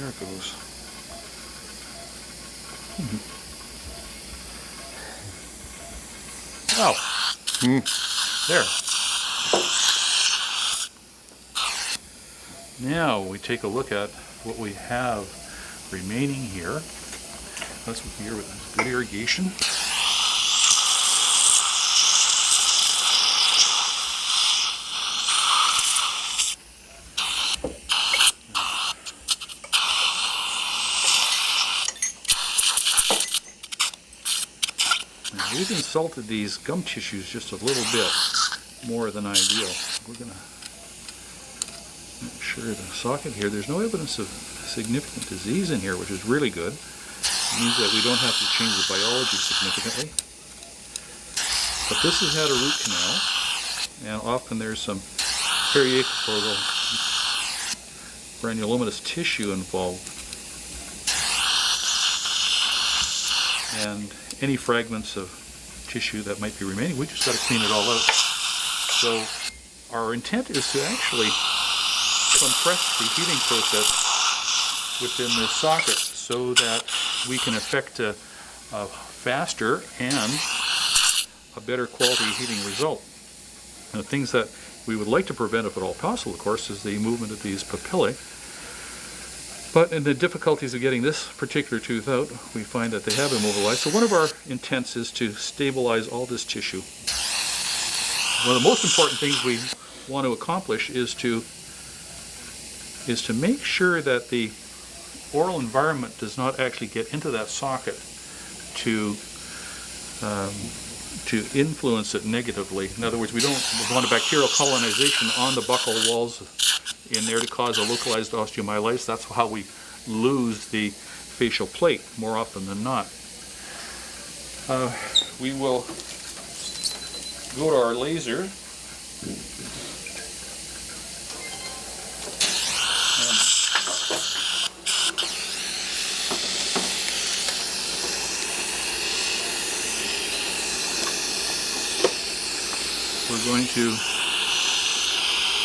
There it goes. Oh, there. Now we take a look at what we have remaining here. Let's here with good irrigation. Now, we've insulted these gum tissues just a little bit more than ideal. We're going to make sure the socket here, there's no evidence of significant disease in here, which is really good. It means that we don't have to change the biology significantly. But this has had a root canal, and often there's some PeriAcryl granulomatous tissue involved. And any fragments of tissue that might be remaining, we just got to clean it all out. So our intent is to actually compress the heating process within this socket so that we can effect a faster and a better quality heating result. And the things that we would like to prevent, if at all possible, of course, is the movement of these papillae. But in the difficulties of getting this particular tooth out, we find that they have immobilized. So one of our intents is to stabilize all this tissue. One of the most important things we want to accomplish is to make sure that the oral environment does not actually get into that socket to influence it negatively. In other words, we don't want a bacterial colonization on the buccal walls in there to cause a localized osteomyelitis. That's how we lose the facial plate more often than not. We will go to our laser. We're going to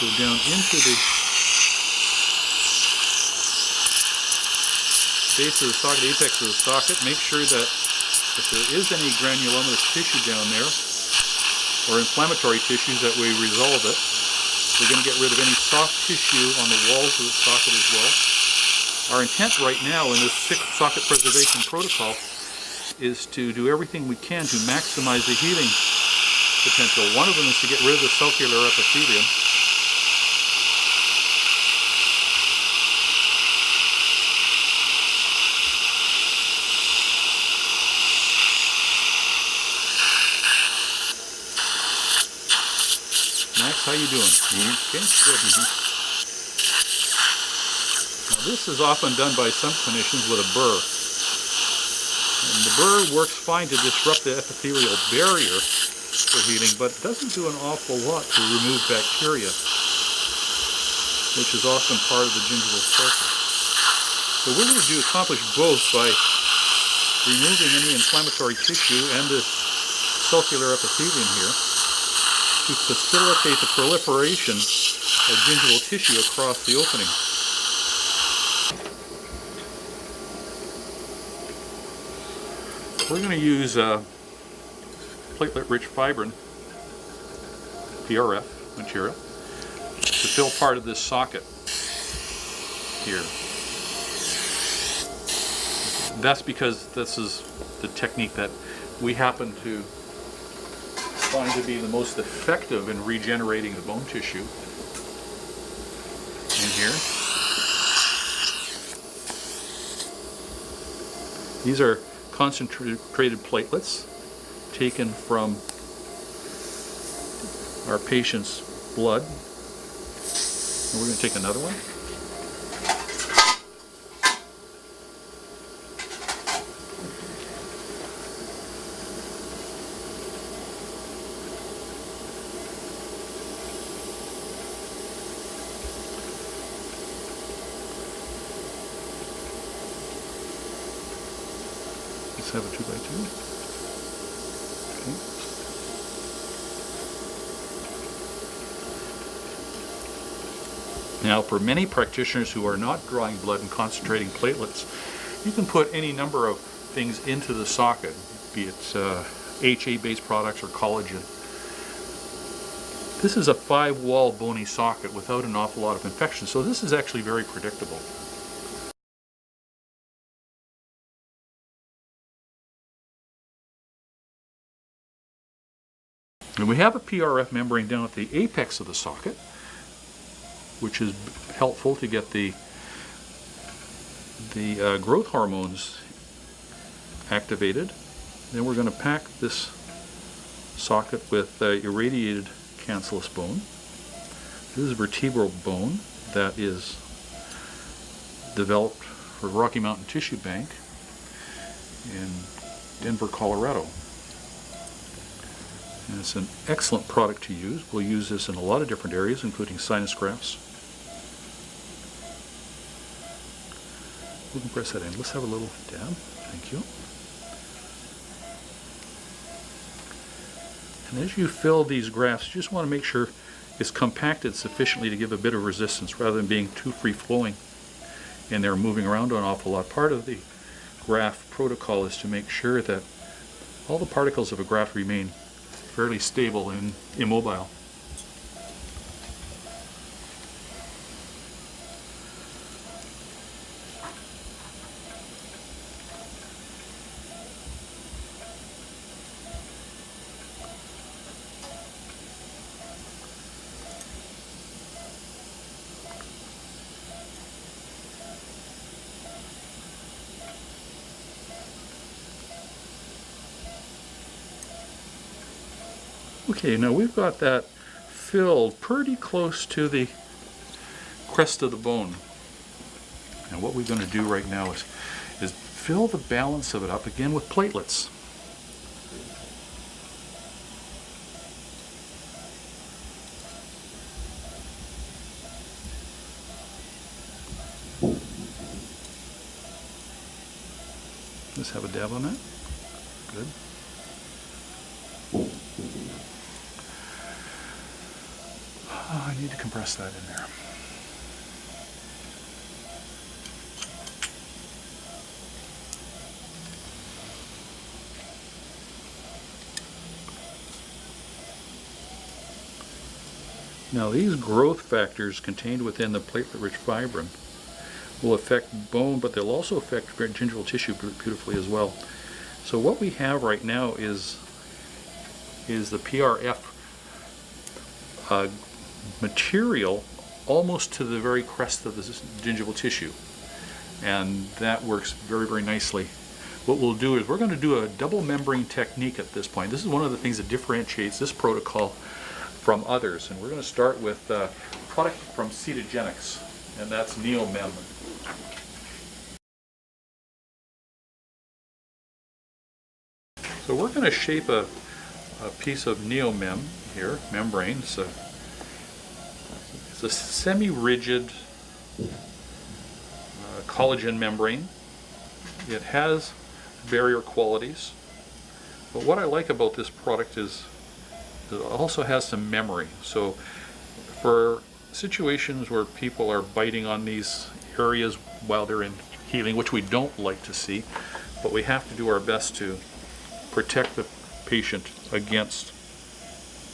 go down into the base of the socket, apex of the socket. Make sure that if there is any granulomatous tissue down there, or inflammatory tissues, that we resolve it. We're going to get rid of any soft tissue on the walls of the socket as well. Our intent right now in this socket preservation protocol is to do everything we can to maximize the healing potential. One of them is to get rid of the sulcular epithelium. Max, how you doing? Okay, good. Now this is often done by some clinicians with a burr. And the burr works fine to disrupt the epithelial barrier for healing, but it doesn't do an awful lot to remove bacteria, which is often part of the gingival cycle. So we're going to accomplish both by removing any inflammatory tissue and the sulcular epithelium here to facilitate the proliferation of gingival tissue across the opening. We're going to use platelet-rich fibrin, PRF material, to fill part of this socket here. That's because this is the technique that we happen to find to be the most effective in regenerating the bone tissue in here. These are concentrated platelets taken from our patient's blood. And we're going to take another one. Let's have a 2x2. Okay. Now, for many practitioners who are not drawing blood and concentrating platelets, you can put any number of things into the socket, be it HA-based products or collagen. This is a 5-wall bony socket without an awful lot of infection, so this is actually very predictable. And we have a PRF membrane down at the apex of the socket, which is helpful to get the growth hormones activated. Then we're going to pack this socket with irradiated cancellous bone. This is vertebral bone that is developed for Rocky Mountain Tissue Bank in Denver, Colorado. And it's an excellent product to use. We'll use this in a lot of different areas, including sinus grafts. We can press that in. Let's have a little dab. Thank you. And as you fill these grafts, you just want to make sure it's compacted sufficiently to give a bit of resistance rather than being too free-flowing and they're moving around an awful lot. Part of the graft protocol is to make sure that all the particles of a graft remain fairly stable and immobile. Okay, now we've got that filled pretty close to the crest of the bone. And what we're going to do right now is fill the balance of it up again with platelets. Let's have a dab on that. Good. I need to compress that in there. Now these growth factors contained within the platelet-rich fibrin will affect bone, but they'll also affect gingival tissue beautifully as well. So what we have right now is the PRF material almost to the very crest of the gingival tissue, and that works very, very nicely. What we'll do is we're going to do a double membrane technique at this point. This is one of the things that differentiates this protocol from others, and we're going to start with a product from Ketogenics, and that's NeoMem. So we're going to shape a piece of NeoMem here, membrane. It's a semi-rigid collagen membrane. It has barrier qualities, but what I like about this product is it also has some memory. So for situations where people are biting on these areas while they're in healing, which we don't like to see, but we have to do our best to protect the patient against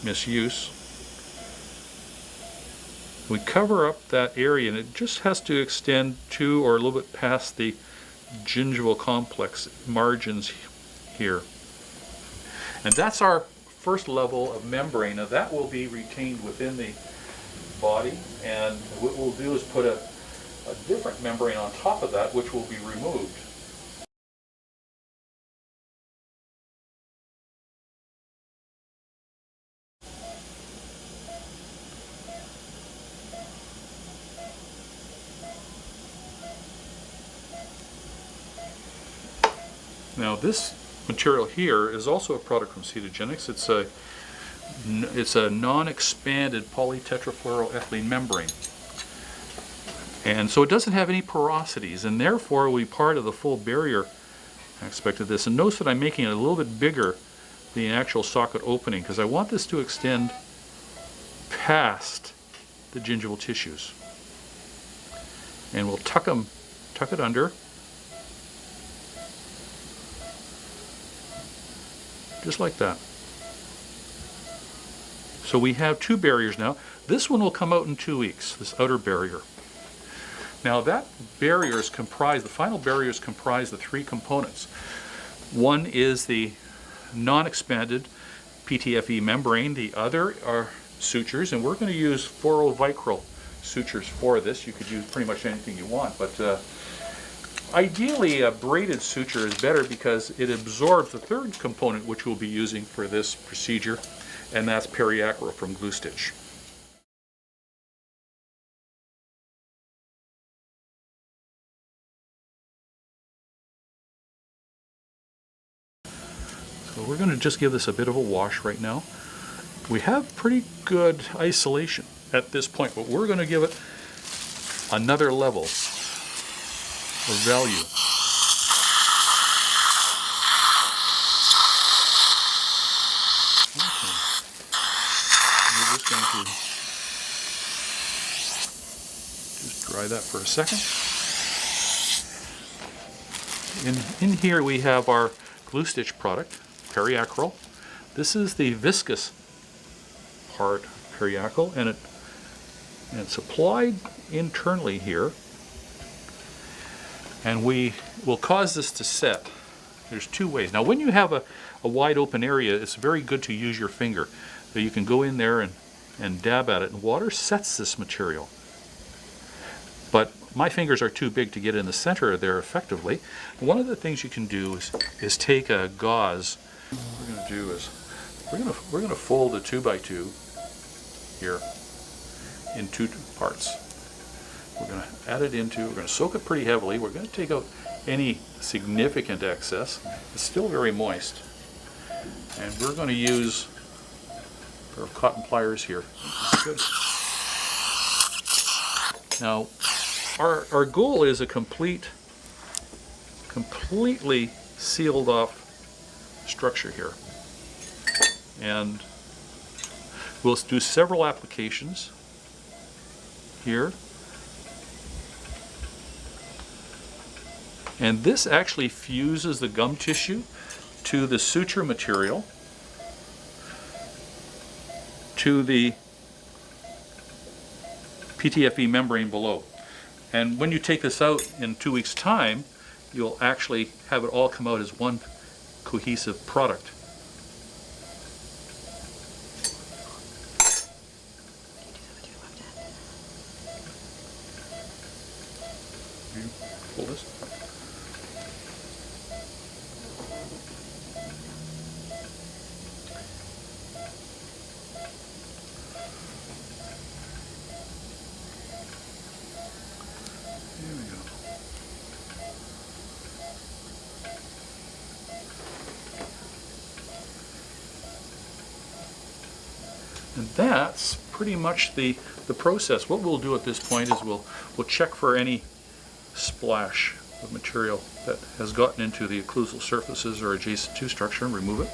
misuse. We cover up that area, and it just has to extend to or a little bit past the gingival complex margins here. And that's our first level of membrane. Now that will be retained within the body, and what we'll do is put a different membrane on top of that, which will be removed. Now this material here is also a product from Ketogenics. It's a non-expanded polytetrafluoroethylene membrane. And so it doesn't have any porosities, and therefore will be part of the full barrier aspect of this. And notice that I'm making it a little bit bigger than the actual socket opening, because I want this to extend past the gingival tissues. And we'll tuck it under. Just like that. So we have two barriers now. This one will come out in 2 weeks, this outer barrier. Now that barrier is comprised, the final barrier is comprised of 3 components. One is the non-expanded PTFE membrane, the other are sutures, and we're going to use Vicryl sutures for this. You could use pretty much anything you want, but ideally a braided suture is better because it absorbs the third component which we'll be using for this procedure, and that's PeriAcryl from Glue Stitch. So we're going to just give this a bit of a wash right now. We have pretty good isolation at this point, but we're going to give it another level of value. Okay. We're just going to just dry that for a second. In here we have our Glue Stitch product, PeriAcryl. This is the viscous part of PeriAcryl, and it's applied internally here, and we will cause this to set. There's 2 ways. Now when you have a wide open area, it's very good to use your finger. So you can go in there and dab at it, and water sets this material. But my fingers are too big to get in the center there effectively. One of the things you can do is take a gauze. What we're going to do is we're going to fold a 2x2 here in 2 parts. We're going to add it into, we're going to soak it pretty heavily. We're going to take out any significant excess. It's still very moist. And we're going to use a pair of cotton pliers here. Good. Now, our goal is a completely sealed off structure here. And we'll do several applications here. And this actually fuses the gum tissue to the suture material, to the PTFE membrane below. And when you take this out in 2 weeks' time, you'll actually have it all come out as one cohesive product. You pull this. There we go. And that's pretty much the process. What we'll do at this point is we'll check for any splash of material that has gotten into the occlusal surfaces or adjacent to structure and remove it.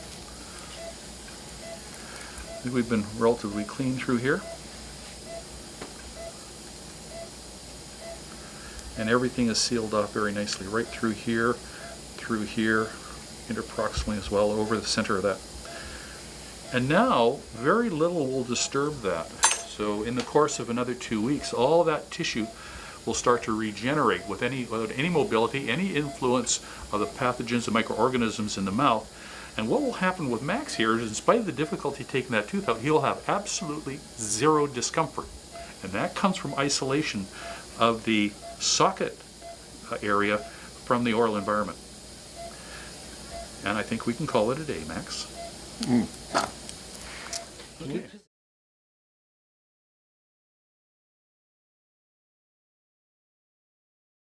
I think we've been relatively clean through here. And everything is sealed off very nicely right through here, interproximally as well, over the center of that. And now, very little will disturb that. So in the course of another 2 weeks, all that tissue will start to regenerate without any mobility, any influence of the pathogens and microorganisms in the mouth. And what will happen with Max here is, in spite of the difficulty taking that tooth out, he'll have absolutely zero discomfort. And that comes from isolation of the socket area from the oral environment. And I think we can call it a day, Max. Okay.